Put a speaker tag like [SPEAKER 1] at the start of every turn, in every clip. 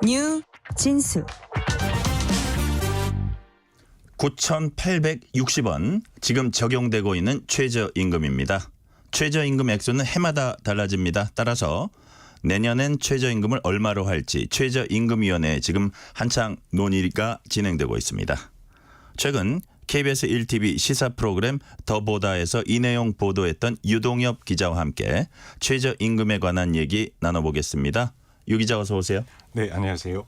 [SPEAKER 1] 뉴 진수
[SPEAKER 2] 9,860원 지금 적용되고 있는 최저임금입니다. 최저임금 액수는 해마다 달라집니다. 따라서 내년엔 최저임금을 얼마로 할지 최저임금위원회에 지금 한창 논의가 진행되고 있습니다. 최근 KBS 1TV 시사 프로그램 더 보다에서 이 내용 보도했던 유동엽 기자와 함께 최저임금에 관한 얘기 나눠보겠습니다. 유 기자 어서 오세요.
[SPEAKER 3] 네, 안녕하세요.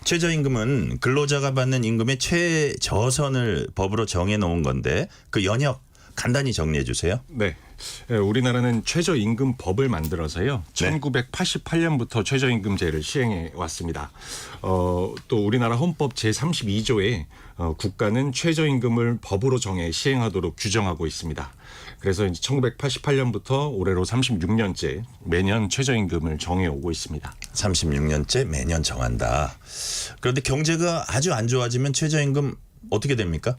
[SPEAKER 2] 최저임금은 근로자가 받는 임금의 최저선을 법으로 정해놓은 건데 그 연역 간단히 정리해 주세요.
[SPEAKER 3] 네. 우리나라는 최저임금법을 만들어서요.
[SPEAKER 2] 네.
[SPEAKER 3] 1988년부터 최저임금제를 시행해 왔습니다. 또 우리나라 헌법 제32조에 국가는 최저임금을 법으로 정해 시행하도록 규정하고 있습니다. 그래서 이제 1988년부터 올해로 36년째 매년 최저임금을 정해오고 있습니다.
[SPEAKER 2] 36년째 매년 정한다. 그런데 경제가 아주 안 좋아지면 최저임금 어떻게 됩니까?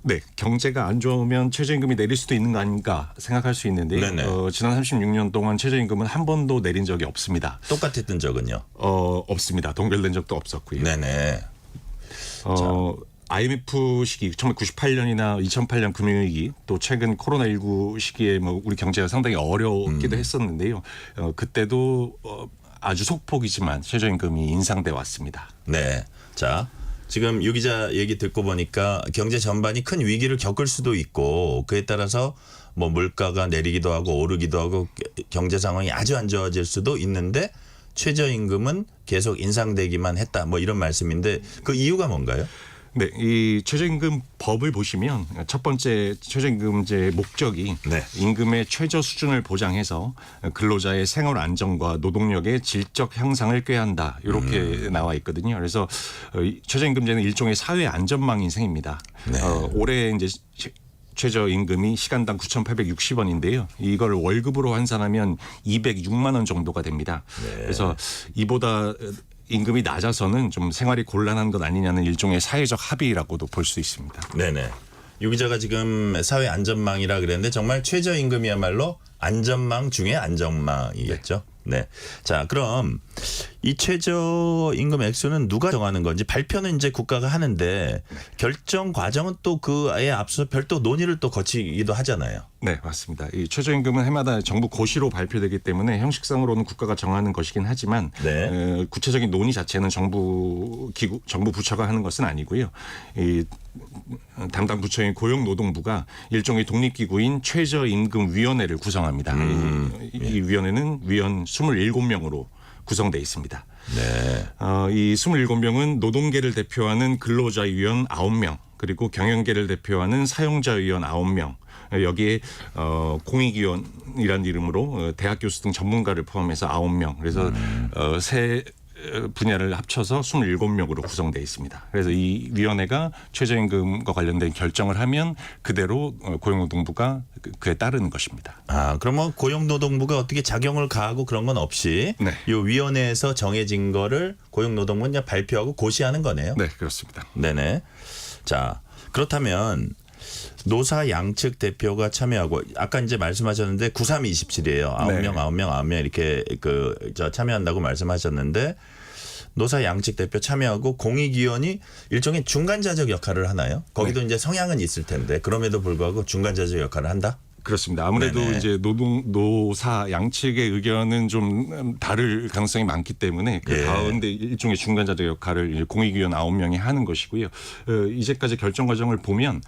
[SPEAKER 3] 네, 경제가 안 좋으면 최저임금이 내릴 수도 있는 거 아닌가 생각할 수 있는데요. 지난 36년 동안 최저임금은 한 번도 내린 적이 없습니다.
[SPEAKER 2] 똑같았던 적은요?
[SPEAKER 3] 없습니다. 동결된 적도 없었고요.
[SPEAKER 2] 네네.
[SPEAKER 3] IMF 시기 1998년이나 2008년 금융위기 또 최근 코로나19 시기에 뭐 우리 경제가 상당히 어려웠기도 했었는데요. 그때도 아주 소폭이지만 최저임금이 인상돼 왔습니다.
[SPEAKER 2] 네. 자, 지금 유 기자 얘기 듣고 보니까 경제 전반이 큰 위기를 겪을 수도 있고 그에 따라서 뭐 물가가 내리기도 하고 오르기도 하고 경제 상황이 아주 안 좋아질 수도 있는데 최저임금은 계속 인상되기만 했다. 뭐 이런 말씀인데 그 이유가 뭔가요?
[SPEAKER 3] 네, 이 최저임금 법을 보시면 첫 번째 최저임금제의 목적이
[SPEAKER 2] 네.
[SPEAKER 3] 임금의 최저 수준을 보장해서 근로자의 생활 안정과 노동력의 질적 향상을 꾀한다 이렇게 나와 있거든요. 그래서 최저임금제는 일종의 사회 안전망인 셈입니다.
[SPEAKER 2] 네.
[SPEAKER 3] 올해 이제 최저임금이 시간당 9,860원인데요. 이걸 월급으로 환산하면 206만 원 정도가 됩니다.
[SPEAKER 2] 네.
[SPEAKER 3] 그래서 이보다 임금이 낮아서는 좀 생활이 곤란한 것 아니냐는 일종의 사회적 합의라고도 볼 수 있습니다.
[SPEAKER 2] 네네. 유 기자가 지금 사회 안전망이라 그랬는데 정말 최저임금이야말로 안전망 중에 안전망이겠죠. 네. 자, 그럼 이 최저임금 액수는 누가 정하는 건지 발표는 이제 국가가 하는데 결정 과정은 또 그에 앞서 별도 논의를 또 거치기도 하잖아요.
[SPEAKER 3] 네, 맞습니다. 이 최저임금은 해마다 정부 고시로 발표되기 때문에 형식상으로는 국가가 정하는 것이긴 하지만
[SPEAKER 2] 네.
[SPEAKER 3] 구체적인 논의 자체는 정부 기구, 정부 부처가 하는 것은 아니고요. 이 담당 부처인 고용노동부가 일종의 독립기구인 최저임금위원회를 구성합니다. 이 위원회는 위원 27명으로 구성되어 있습니다.
[SPEAKER 2] 네.
[SPEAKER 3] 이 27명은 노동계를 대표하는 근로자위원 9명 그리고 경영계를 대표하는 사용자위원 9명 여기에 공익위원이라는 이름으로 대학 교수 등 전문가를 포함해서 9명 그래서 세 분야를 합쳐서 27명으로 구성되어 있습니다. 그래서 이 위원회가 최저임금과 관련된 결정을 하면 그대로 고용노동부가 그에 따르는 것입니다.
[SPEAKER 2] 아, 그러면 고용노동부가 어떻게 작용을 가하고 그런 건 없이
[SPEAKER 3] 네.
[SPEAKER 2] 이 위원회에서 정해진 거를 고용노동부는 그냥 발표하고 고시하는 거네요.
[SPEAKER 3] 네, 그렇습니다.
[SPEAKER 2] 네네. 자, 그렇다면 노사 양측 대표가 참여하고 아까 이제 말씀하셨는데 9327이에요. 9명 이렇게 참여한다고 말씀하셨는데 노사 양측 대표 참여하고 공익위원이 일종의 중간자적 역할을 하나요? 거기도 이제 성향은 있을 텐데 그럼에도 불구하고 중간자적 역할을 한다?
[SPEAKER 3] 그렇습니다. 아무래도
[SPEAKER 2] 네네.
[SPEAKER 3] 이제 노사 양측의 의견은 좀 다를 가능성이 많기 때문에 그
[SPEAKER 2] 예.
[SPEAKER 3] 가운데 일종의 중간자적 역할을 공익위원 9명이 하는 것이고요. 이제까지 결정 과정을 보면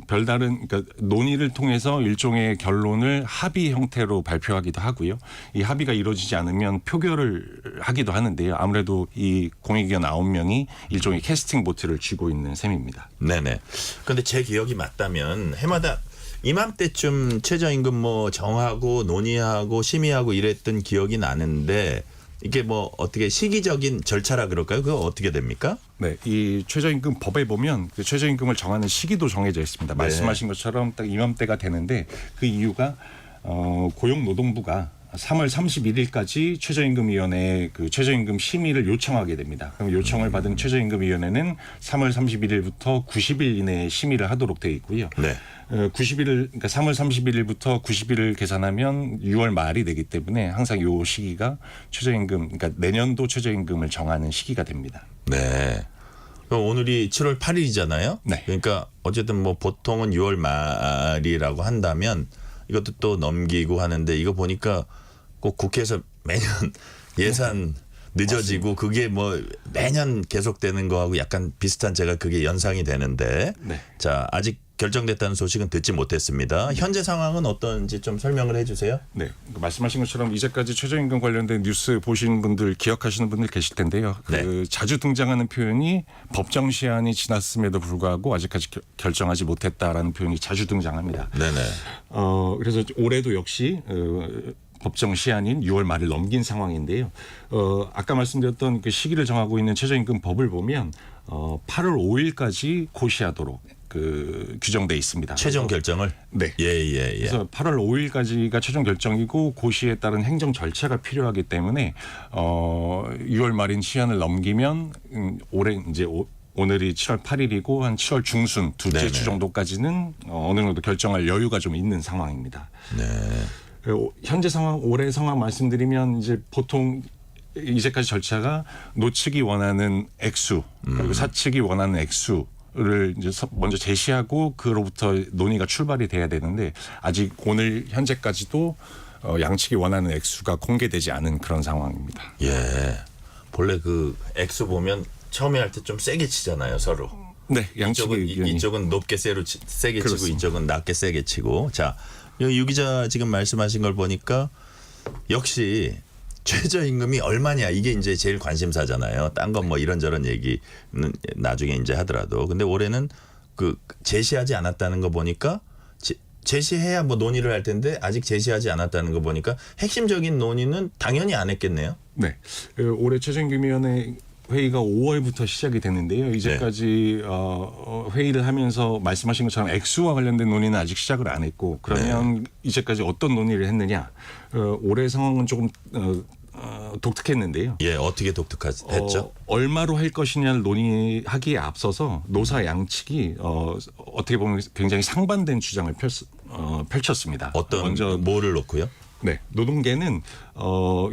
[SPEAKER 3] 별다른 그러니까 논의를 통해서 일종의 결론을 합의 형태로 발표하기도 하고요. 이 합의가 이루어지지 않으면 표결을 하기도 하는데요. 아무래도 이 공익위원 9명이 일종의 캐스팅 보트를 쥐고 있는 셈입니다.
[SPEAKER 2] 네네. 그런데 제 기억이 맞다면 해마다 이맘때쯤 최저임금 뭐 정하고 논의하고 심의하고 이랬던 기억이 나는데 이게 뭐 어떻게 시기적인 절차라 그럴까요? 그거 어떻게 됩니까?
[SPEAKER 3] 네, 이 최저임금 법에 보면 그 최저임금을 정하는 시기도 정해져 있습니다.
[SPEAKER 2] 네.
[SPEAKER 3] 말씀하신 것처럼 딱 이맘때가 되는데 그 이유가 고용노동부가 3월 31일까지 최저임금위원회에 그 최저임금 심의를 요청하게 됩니다. 그럼 요청을 받은 최저임금위원회는 3월 31일부터 90일 이내에 심의를 하도록 되어 있고요.
[SPEAKER 2] 네.
[SPEAKER 3] 90일 그러니까 3월 31일부터 90일을 계산하면 6월 말이 되기 때문에 항상 요 시기가 최저임금 그러니까 내년도 최저임금을 정하는 시기가 됩니다.
[SPEAKER 2] 네. 그럼 오늘이 7월 8일이잖아요.
[SPEAKER 3] 네.
[SPEAKER 2] 그러니까 어쨌든 뭐 보통은 6월 말이라고 한다면 이것도 또 넘기고 하는데 이거 보니까 꼭 국회에서 매년 예산 늦어지고 그게 뭐 매년 계속되는 거하고 약간 비슷한 제가 그게 연상이 되는데
[SPEAKER 3] 네.
[SPEAKER 2] 자 아직 결정됐다는 소식은 듣지 못했습니다. 현재 상황은 어떤지 좀 설명을 해주세요.
[SPEAKER 3] 네, 말씀하신 것처럼 이제까지 최저임금 관련된 뉴스 보신 분들 기억하시는 분들 계실 텐데요.
[SPEAKER 2] 네.
[SPEAKER 3] 자주 등장하는 표현이 법정 시한이 지났음에도 불구하고 아직까지 결정하지 못했다라는 표현이 자주 등장합니다.
[SPEAKER 2] 네네.
[SPEAKER 3] 그래서 올해도 역시 법정 시한인 6월 말을 넘긴 상황인데요. 아까 말씀드렸던 그 시기를 정하고 있는 최저임금 법을 보면 8월 5일까지 고시하도록 그 규정돼 있습니다.
[SPEAKER 2] 최종 결정을.
[SPEAKER 3] 네.
[SPEAKER 2] 예.
[SPEAKER 3] 그래서 8월 5일까지가 최종 결정이고 고시에 따른 행정 절차가 필요하기 때문에 6월 말인 시한을 넘기면 올해 이제 오늘이 7월 8일이고 한 7월 중순 둘째
[SPEAKER 2] 네네.
[SPEAKER 3] 주 정도까지는 어느 정도 결정할 여유가 좀 있는 상황입니다.
[SPEAKER 2] 네.
[SPEAKER 3] 현재 상황, 올해 상황 말씀드리면 이제 보통 이제까지 절차가 노측이 원하는 액수 그리고 사측이 원하는 액수를 이제 먼저 제시하고 그로부터 논의가 출발이 돼야 되는데 아직 오늘 현재까지도 양측이 원하는 액수가 공개되지 않은 그런 상황입니다.
[SPEAKER 2] 예. 본래 그 액수 보면 처음에 할 때 좀 세게 치잖아요, 서로.
[SPEAKER 3] 네, 양측의 의견이
[SPEAKER 2] 이쪽은 높게 세게 치고
[SPEAKER 3] 그렇습니다.
[SPEAKER 2] 이쪽은 낮게 세게 치고. 자, 유 기자 지금 말씀하신 걸 보니까 역시 최저임금이 얼마냐 이게 이제 제일 관심사잖아요. 딴 건 뭐 이런저런 얘기는 나중에 이제 하더라도. 근데 올해는 그 제시하지 않았다는 거 보니까 제시해야 뭐 논의를 할 텐데 아직 제시하지 않았다는 거 보니까 핵심적인 논의는 당연히 안 했겠네요.
[SPEAKER 3] 네, 올해 최저임금위원회 회의가 5월부터 시작이 됐는데요. 이제까지 회의를 하면서 말씀하신 것처럼 액수와 관련된 논의는 아직 시작을 안 했고 그러면 이제까지 어떤 논의를 했느냐. 올해 상황은 조금 독특했는데요.
[SPEAKER 2] 예, 어떻게 독특했죠?
[SPEAKER 3] 얼마로 할 것이냐를 논의하기에 앞서서 노사 양측이 어떻게 보면 굉장히 상반된 주장을 펼쳤습니다.
[SPEAKER 2] 어떤
[SPEAKER 3] 먼저
[SPEAKER 2] 뭐를 놓고요?
[SPEAKER 3] 네, 노동계는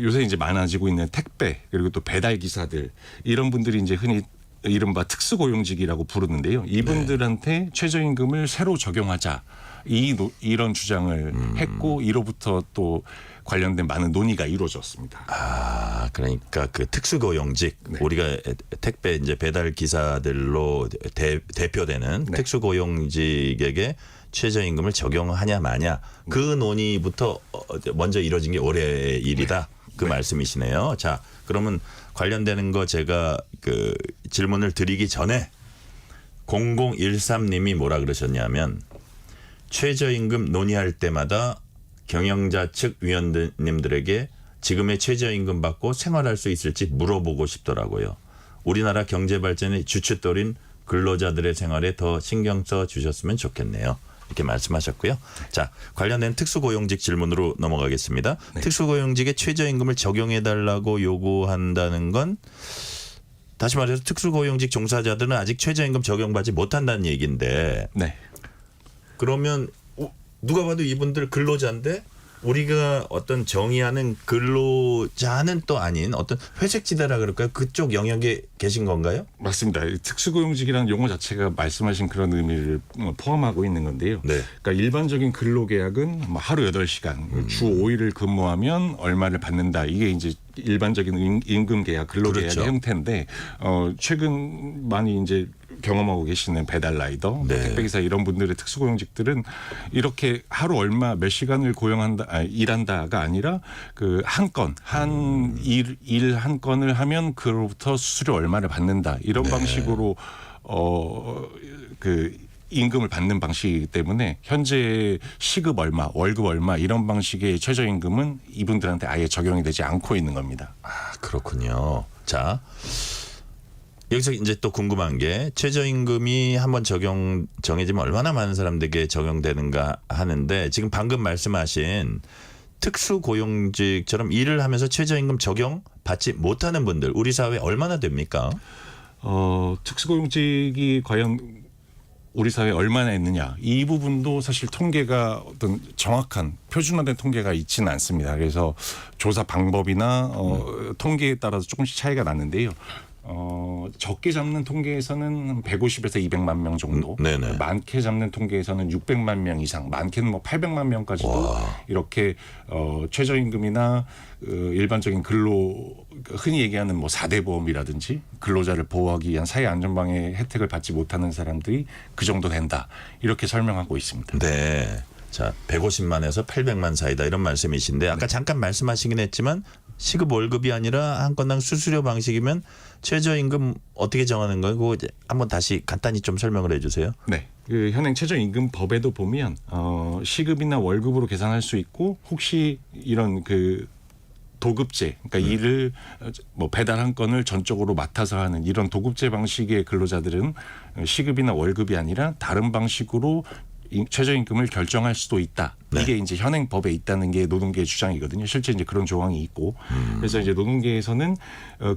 [SPEAKER 3] 요새 이제 많아지고 있는 택배 그리고 또 배달 기사들 이런 분들이 이제 흔히 이른바 특수고용직이라고 부르는데요. 이분들한테 최저임금을 새로 적용하자 이런 주장을 했고 이로부터 또 관련된 많은 논의가 이루어졌습니다.
[SPEAKER 2] 아, 그러니까 그 특수고용직
[SPEAKER 3] 네.
[SPEAKER 2] 우리가 택배 이제 배달 기사들로 대표되는
[SPEAKER 3] 네.
[SPEAKER 2] 특수고용직에게 최저임금을 적용하냐 마냐 그 논의부터 먼저 이루어진 게 올해 일이다. 그 말씀이시네요. 자, 그러면 관련되는 거 제가 그 질문을 드리기 전에 0013님이 뭐라 그러셨냐면 최저임금 논의할 때마다 경영자 측 위원님들에게 지금의 최저임금 받고 생활할 수 있을지 물어보고 싶더라고요. 우리나라 경제 발전의 주춧돌인 근로자들의 생활에 더 신경 써 주셨으면 좋겠네요. 이렇게 말씀하셨고요. 자, 관련된 특수고용직 질문으로 넘어가겠습니다.
[SPEAKER 3] 네.
[SPEAKER 2] 특수고용직에 최저임금을 적용해달라고 요구한다는 건 다시 말해서 특수고용직 종사자들은 아직 최저임금 적용받지 못한다는 얘기인데
[SPEAKER 3] 네.
[SPEAKER 2] 그러면 누가 봐도 이분들 근로자인데 우리가 어떤 정의하는 근로자는 또 아닌 어떤 회색지대라 그럴까요? 그쪽 영역에 계신 건가요?
[SPEAKER 3] 맞습니다. 특수고용직이라는 용어 자체가 말씀하신 그런 의미를 포함하고 있는 건데요.
[SPEAKER 2] 네.
[SPEAKER 3] 그러니까 일반적인 근로계약은 뭐 하루 8시간, 주 5일을 근무하면 얼마를 받는다. 이게 이제 일반적인 임금계약, 근로계약의
[SPEAKER 2] 그렇죠.
[SPEAKER 3] 형태인데 최근 많이 이제 경험하고 계시는 배달라이더,
[SPEAKER 2] 네.
[SPEAKER 3] 택배기사 이런 분들의 특수고용직들은 이렇게 하루 얼마 몇 시간을 일한다가 아니라 그 한 건, 일 한 건을 하면 그로부터 수수료 얼마를 받는다 이런
[SPEAKER 2] 네.
[SPEAKER 3] 방식으로 그 임금을 받는 방식이기 때문에 현재 시급 얼마, 월급 얼마 이런 방식의 최저임금은 이분들한테 아예 적용이 되지 않고 있는 겁니다.
[SPEAKER 2] 아, 그렇군요. 자, 여기서 이제 또 궁금한 게 최저임금이 한번 정해지면 얼마나 많은 사람들에게 적용되는가 하는데 지금 방금 말씀하신 특수고용직처럼 일을 하면서 최저임금 적용 받지 못하는 분들 우리 사회에 얼마나 됩니까?
[SPEAKER 3] 특수고용직이 과연 우리 사회에 얼마나 있느냐 이 부분도 사실 통계가 어떤 정확한 표준화된 통계가 있지는 않습니다. 그래서 조사 방법이나 통계에 따라서 조금씩 차이가 나는데요. 적게 잡는 통계에서는 150에서 200만 명 정도,
[SPEAKER 2] 네네.
[SPEAKER 3] 많게 잡는 통계에서는 600만 명 이상, 많게는 뭐 800만 명까지도
[SPEAKER 2] 와.
[SPEAKER 3] 이렇게 최저임금이나 일반적인 근로 흔히 얘기하는 뭐 4대 보험이라든지 근로자를 보호하기 위한 사회안전망의 혜택을 받지 못하는 사람들이 그 정도 된다 이렇게 설명하고 있습니다.
[SPEAKER 2] 네. 자, 150만에서 800만 사이다 이런 말씀이신데 아까 잠깐 말씀하시긴 했지만 시급 월급이 아니라 한 건당 수수료 방식이면 최저임금 어떻게 정하는 거예요? 그거 이제 한번 다시 간단히 좀 설명을 해주세요.
[SPEAKER 3] 네. 그 현행 최저임금법에도 보면 시급이나 월급으로 계산할 수 있고 혹시 이런 그 도급제, 그러니까 일을 뭐 배달 한 건을 전적으로 맡아서 하는 이런 도급제 방식의 근로자들은 시급이나 월급이 아니라 다른 방식으로 최저임금을 결정할 수도 있다.
[SPEAKER 2] 네.
[SPEAKER 3] 이게 이제 현행 법에 있다는 게 노동계의 주장이거든요. 실제 이제 그런 조항이 있고, 그래서 이제 노동계에서는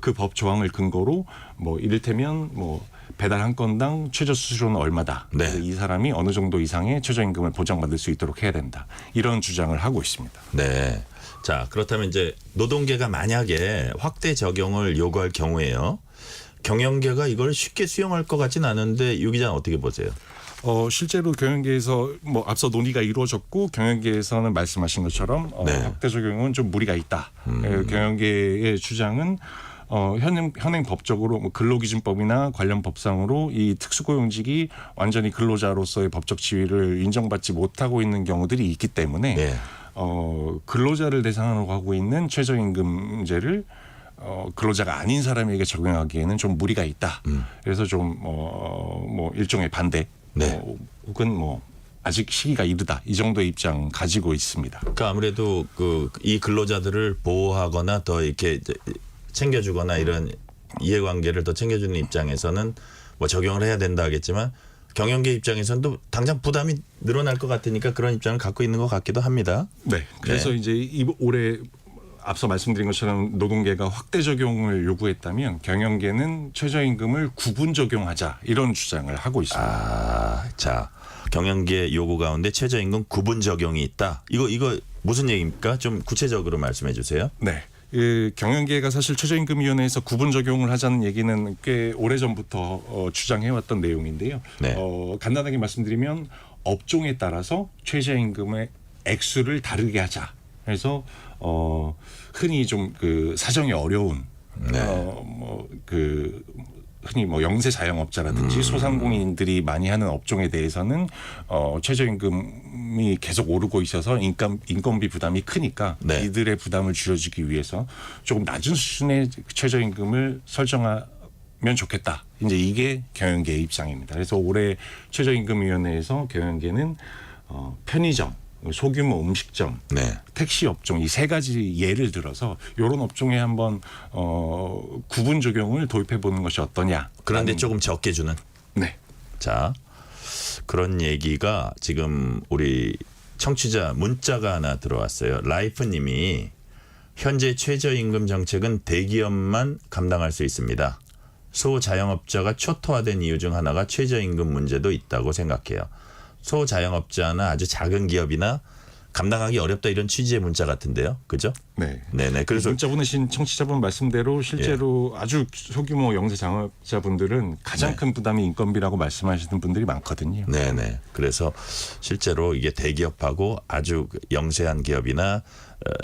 [SPEAKER 3] 그 법 조항을 근거로 뭐 이를테면 뭐 배달 한 건당 최저 수수료는 얼마다.
[SPEAKER 2] 네.
[SPEAKER 3] 그래서 이 사람이 어느 정도 이상의 최저임금을 보장받을 수 있도록 해야 된다. 이런 주장을 하고 있습니다.
[SPEAKER 2] 네. 자, 그렇다면 이제 노동계가 만약에 확대 적용을 요구할 경우에요. 경영계가 이걸 쉽게 수용할 것 같진 않은데 유 기자는 어떻게 보세요?
[SPEAKER 3] 실제로 경영계에서 뭐 앞서 논의가 이루어졌고 경영계에서는 말씀하신 것처럼
[SPEAKER 2] 네.
[SPEAKER 3] 확대 적용은 좀 무리가 있다. 경영계의 주장은 현행 법적으로 뭐 근로기준법이나 관련 법상으로 이 특수고용직이 완전히 근로자로서의 법적 지위를 인정받지 못하고 있는 경우들이 있기 때문에
[SPEAKER 2] 네.
[SPEAKER 3] 근로자를 대상으로 하고 있는 최저임금제를 근로자가 아닌 사람에게 적용하기에는 좀 무리가 있다. 그래서 좀 뭐 일종의 반대,
[SPEAKER 2] 네.
[SPEAKER 3] 혹은 뭐 아직 시기가 이르다 이 정도의 입장 가지고 있습니다.
[SPEAKER 2] 그러니까 아무래도 이 근로자들을 보호하거나 더 이렇게 이제 챙겨주거나 이런 이해관계를 더 챙겨주는 입장에서는 뭐 적용을 해야 된다 하겠지만 경영계 입장에서는 또 당장 부담이 늘어날 것 같으니까 그런 입장을 갖고 있는 것 같기도 합니다.
[SPEAKER 3] 네. 그래서 이제 올해 앞서 말씀드린 것처럼 노동계가 확대 적용을 요구했다면 경영계는 최저임금을 구분 적용하자 이런 주장을 하고 있습니다.
[SPEAKER 2] 자, 경영계 요구 가운데 최저임금 구분 적용이 있다. 이거 무슨 얘기입니까? 좀 구체적으로 말씀해 주세요.
[SPEAKER 3] 네. 경영계가 사실 최저임금위원회에서 구분 적용을 하자는 얘기는 꽤 오래전부터 주장해왔던 내용인데요.
[SPEAKER 2] 네.
[SPEAKER 3] 간단하게 말씀드리면 업종에 따라서 최저임금의 액수를 다르게 하자. 그래서 흔히 좀 그 사정이 어려운 흔히 뭐 영세 자영업자라든지 소상공인들이 많이 하는 업종에 대해서는 최저임금이 계속 오르고 있어서 인건비 부담이 크니까
[SPEAKER 2] 네.
[SPEAKER 3] 이들의 부담을 줄여주기 위해서 조금 낮은 수준의 최저임금을 설정하면 좋겠다. 이제 이게 경영계의 입장입니다. 그래서 올해 최저임금위원회에서 경영계는 편의점, 소규모 음식점,
[SPEAKER 2] 네.
[SPEAKER 3] 택시 업종 이 세 가지 예를 들어서 이런 업종에 한번 구분 적용을 도입해 보는 것이 어떠냐.
[SPEAKER 2] 그런데 조금 적게 주는.
[SPEAKER 3] 네.
[SPEAKER 2] 자, 그런 얘기가 지금 우리 청취자 문자가 하나 들어왔어요. 라이프님이 현재 최저임금 정책은 대기업만 감당할 수 있습니다. 소자영업자가 초토화된 이유 중 하나가 최저임금 문제도 있다고 생각해요. 소자영업자나 아주 작은 기업이나 감당하기 어렵다 이런 취지의 문자 같은데요. 그죠?
[SPEAKER 3] 네.
[SPEAKER 2] 네네. 그래서
[SPEAKER 3] 문자 보내신 청취자분 말씀대로 실제로 아주 소규모 영세 자영업자분들은 가장
[SPEAKER 2] 네.
[SPEAKER 3] 큰 부담이 인건비라고 말씀하시는 분들이 많거든요.
[SPEAKER 2] 네네. 그래서 실제로 이게 대기업하고 아주 영세한 기업이나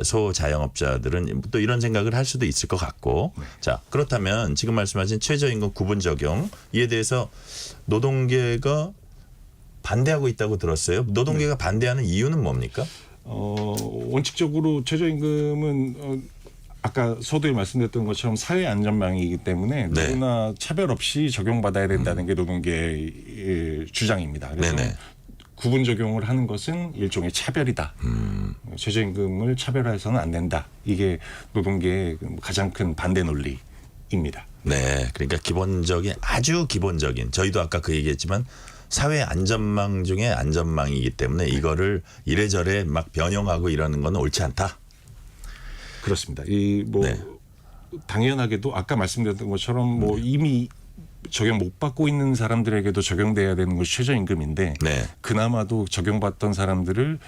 [SPEAKER 2] 소자영업자들은 또 이런 생각을 할 수도 있을 것 같고. 자, 그렇다면 지금 말씀하신 최저임금 구분 적용 이에 대해서 노동계가 반대하고 있다고 들었어요. 노동계가 반대하는 이유는 뭡니까?
[SPEAKER 3] 원칙적으로 최저임금은 아까 서두에 말씀드렸던 것처럼 사회 안전망이기 때문에
[SPEAKER 2] 네.
[SPEAKER 3] 누구나 차별 없이 적용받아야 된다는 게 노동계의 주장입니다. 그래서
[SPEAKER 2] 네네.
[SPEAKER 3] 구분 적용을 하는 것은 일종의 차별이다. 최저임금을 차별해서는 안 된다. 이게 노동계의 가장 큰 반대 논리입니다.
[SPEAKER 2] 네, 그러니까 기본적인 아주 기본적인 저희도 아까 그 얘기했지만 사회 안전망 중에 안전망이기 때문에 이거를 이래저래 막 변형하고 이러는 건 옳지 않다.
[SPEAKER 3] 그렇습니다. 이 뭐
[SPEAKER 2] 네.
[SPEAKER 3] 당연하게도 아까 말씀드렸던 것처럼 뭐 이미 적용 못 받고 있는 사람들에게도 적용돼야 되는 것이 최저임금인데
[SPEAKER 2] 네.
[SPEAKER 3] 그나마도 적용받던 사람들을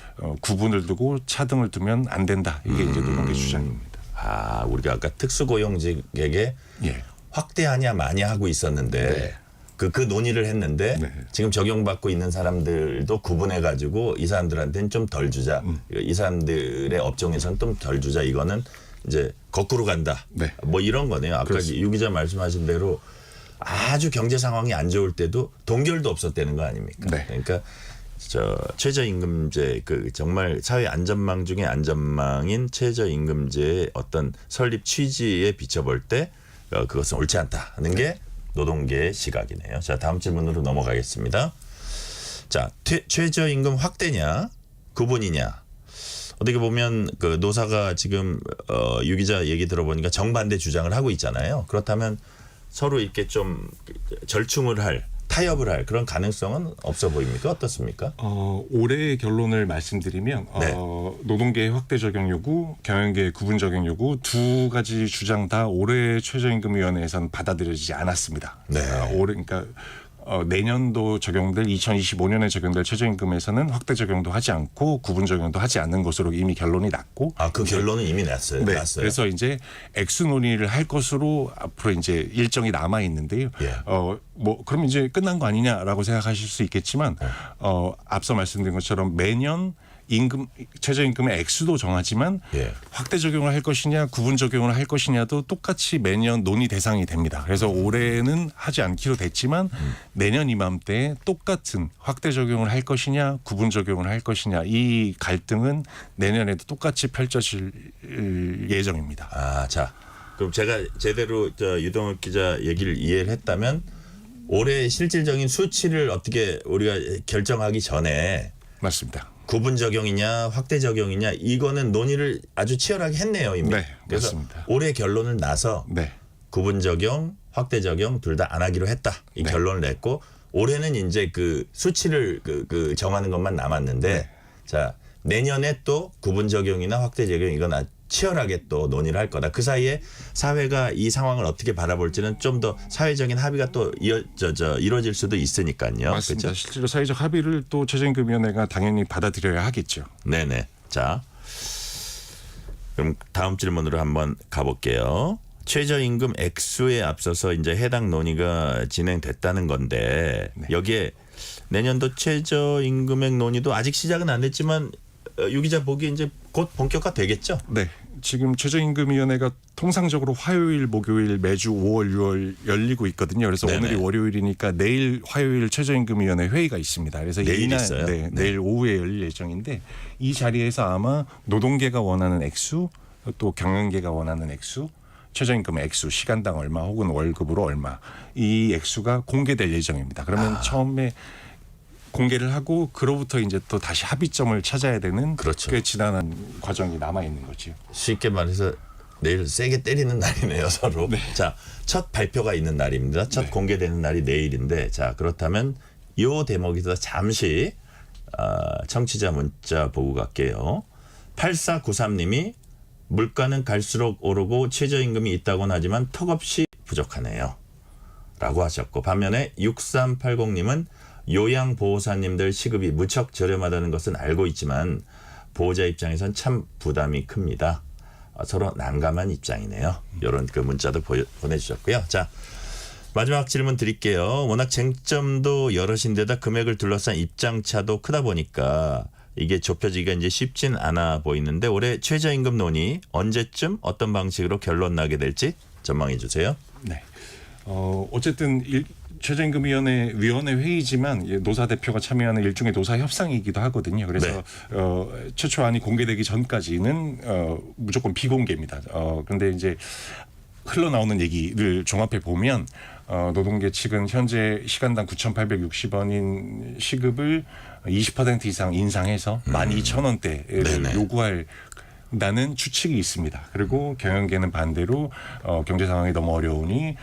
[SPEAKER 3] 구분을 두고 차등을 두면 안 된다. 이게 이제 노동계 주장입니다.
[SPEAKER 2] 아, 우리가 아까 특수고용직에게
[SPEAKER 3] 예.
[SPEAKER 2] 확대하냐 마냐 하고 있었는데 그 논의를 했는데
[SPEAKER 3] 네.
[SPEAKER 2] 지금 적용받고 있는 사람들도 구분해 가지고 이 사람들한테는 좀 덜 주자. 이 사람들의 업종에서는 좀 덜 주자. 이거는 이제 거꾸로 간다.
[SPEAKER 3] 네.
[SPEAKER 2] 뭐 이런 거네요. 아까
[SPEAKER 3] 그렇습니다.
[SPEAKER 2] 유 기자 말씀하신 대로 아주 경제 상황이 안 좋을 때도 동결도 없었다는 거 아닙니까?
[SPEAKER 3] 네.
[SPEAKER 2] 그러니까 저 최저임금제 그 정말 사회 안전망 중에 안전망인 최저임금제의 어떤 설립 취지에 비춰볼 때 그것은 옳지 않다는 게 노동계의 시각이네요. 자, 다음 질문으로 넘어가겠습니다. 자, 최저임금 확대냐 구분이냐. 어떻게 보면 그 노사가 지금 유 기자 얘기 들어보니까 정반대 주장을 하고 있잖아요. 그렇다면 서로 이렇게 좀 절충을 할 타협을 할 그런 가능성은 없어 보입니까? 어떻습니까?
[SPEAKER 3] 올해의 결론을 말씀드리면
[SPEAKER 2] 네.
[SPEAKER 3] 노동계의 확대 적용 요구, 경영계의 구분 적용 요구 두 가지 주장 다 올해 최저임금위원회에서는 받아들여지지 않았습니다.
[SPEAKER 2] 네.
[SPEAKER 3] 올해 그러니까 내년도 적용될 2025년에 적용될 최저임금에서는 확대 적용도 하지 않고 구분 적용도 하지 않는 것으로 이미 결론이 났고
[SPEAKER 2] 그 결론은 이미 났어요.
[SPEAKER 3] 네.
[SPEAKER 2] 났어요.
[SPEAKER 3] 그래서 이제 액수 논의를 할 것으로 앞으로 이제 일정이 남아 있는데요.
[SPEAKER 2] 예.
[SPEAKER 3] 뭐 그럼 이제 끝난 거 아니냐라고 생각하실 수 있겠지만 앞서 말씀드린 것처럼 매년 최저임금의 액수도 정하지만
[SPEAKER 2] 예.
[SPEAKER 3] 확대 적용을 할 것이냐 구분 적용을 할 것이냐도 똑같이 매년 논의 대상이 됩니다. 그래서 올해는 하지 않기로 됐지만 내년 이맘때에 똑같은 확대 적용을 할 것이냐 구분 적용을 할 것이냐 이 갈등은 내년에도 똑같이 펼쳐질 예정입니다.
[SPEAKER 2] 아, 자, 그럼 제가 제대로 유동욱 기자 얘기를 이해를 했다면 올해 실질적인 수치를 어떻게 우리가 결정하기 전에
[SPEAKER 3] 맞습니다.
[SPEAKER 2] 구분 적용이냐 확대 적용이냐 이거는 논의를 아주 치열하게 했네요 이미.
[SPEAKER 3] 네,
[SPEAKER 2] 그래서
[SPEAKER 3] 맞습니다.
[SPEAKER 2] 올해 결론을 나서
[SPEAKER 3] 네.
[SPEAKER 2] 구분 적용, 확대 적용 둘 다 안 하기로 했다 이
[SPEAKER 3] 네.
[SPEAKER 2] 결론을 냈고 올해는 이제 그 수치를 그 정하는 것만 남았는데
[SPEAKER 3] 네.
[SPEAKER 2] 자 내년에 또 구분 적용이나 확대 적용 이건 치열하게 또 논의를 할 거다. 그 사이에 사회가 이 상황을 어떻게 바라볼지는 좀 더 사회적인 합의가 또 이루어질 수도 있으니까요.
[SPEAKER 3] 맞습니다.
[SPEAKER 2] 그렇죠?
[SPEAKER 3] 실제로 사회적 합의를 또 최저임금위원회가 당연히 받아들여야 하겠죠.
[SPEAKER 2] 네네. 자, 그럼 다음 질문으로 한번 가볼게요. 최저임금 액수에 앞서서 이제 해당 논의가 진행됐다는 건데 여기에 내년도 최저임금액 논의도 아직 시작은 안 됐지만 유 기자 보기에 이제 곧 본격화 되겠죠?
[SPEAKER 3] 네. 지금 최저임금위원회가 통상적으로 화요일, 목요일 매주 5월, 6월 열리고 있거든요. 그래서
[SPEAKER 2] 네네.
[SPEAKER 3] 오늘이 월요일이니까 내일 화요일 최저임금위원회 회의가 있습니다. 그래서
[SPEAKER 2] 내일
[SPEAKER 3] 이날,
[SPEAKER 2] 있어요? 네.
[SPEAKER 3] 내일 오후에 열릴 예정인데 이 자리에서 아마 노동계가 원하는 액수, 또 경영계가 원하는 액수, 최저임금의 액수, 시간당 얼마 혹은 월급으로 얼마 이 액수가 공개될 예정입니다. 그러면 처음에 공개를 하고 그로부터 이제 또 다시 합의점을 찾아야 되는
[SPEAKER 2] 그렇죠.
[SPEAKER 3] 꽤 지난한 과정이 남아 있는 거죠.
[SPEAKER 2] 쉽게 말해서 내일 세게 때리는 날이네요 서로. 자, 첫 발표가 있는 날입니다. 첫 공개되는 날이 내일인데 자 그렇다면 이 대목에서 잠시 청취자 문자 보고 갈게요. 8493님이 물가는 갈수록 오르고 최저임금이 있다고는 하지만 턱없이 부족하네요. 라고 하셨고 반면에 6380님은 요양보호사님들 시급이 무척 저렴하다는 것은 알고 있지만 보호자 입장에선 참 부담이 큽니다. 서로 난감한 입장이네요. 이런 그 문자도 보내주셨고요. 자, 마지막 질문 드릴게요. 워낙 쟁점도 여럿인데다 금액을 둘러싼 입장차도 크다 보니까 이게 좁혀지기가 이제 쉽진 않아 보이는데 올해 최저임금 논의 언제쯤 어떤 방식으로 결론 나게 될지 전망해 주세요.
[SPEAKER 3] 네. 어쨌든 최저임금위원회 회의지만 노사 대표가 참여하는 일종의 노사 협상이기도 하거든요. 그래서 최초안이 공개되기 전까지는 무조건 비공개입니다. 그런데 이제 흘러나오는 얘기를 종합해 보면 노동계 측은 현재 시간당 9,860원인 시급을 20% 이상 인상해서 12,000원대를
[SPEAKER 2] 네네.
[SPEAKER 3] 요구할 나는 추측이 있습니다. 그리고 경영계는 반대로 경제 상황이 너무 어려우니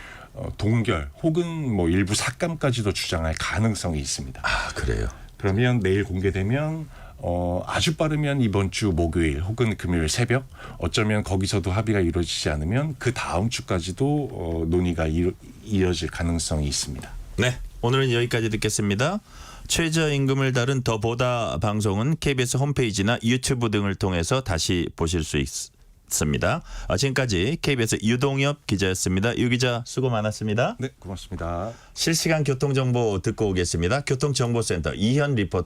[SPEAKER 3] 동결 혹은 뭐 일부 삭감까지도 주장할 가능성이 있습니다.
[SPEAKER 2] 아, 그래요.
[SPEAKER 3] 그러면 내일 공개되면 아주 빠르면 이번 주 목요일 혹은 금요일 새벽, 어쩌면 거기서도 합의가 이루어지지 않으면 그 다음 주까지도 논의가 이어질 가능성이 있습니다.
[SPEAKER 2] 네, 오늘은 여기까지 듣겠습니다. 최저임금을 다룬 더 보다 방송은 KBS 홈페이지나 유튜브 등을 통해서 다시 보실 수 있습니다. 지금까지 KBS 유동엽 기자였습니다. 유 기자 수고 많았습니다.
[SPEAKER 3] 네, 고맙습니다.
[SPEAKER 2] 실시간 교통정보 듣고 오겠습니다. 교통정보센터 이현 리포터.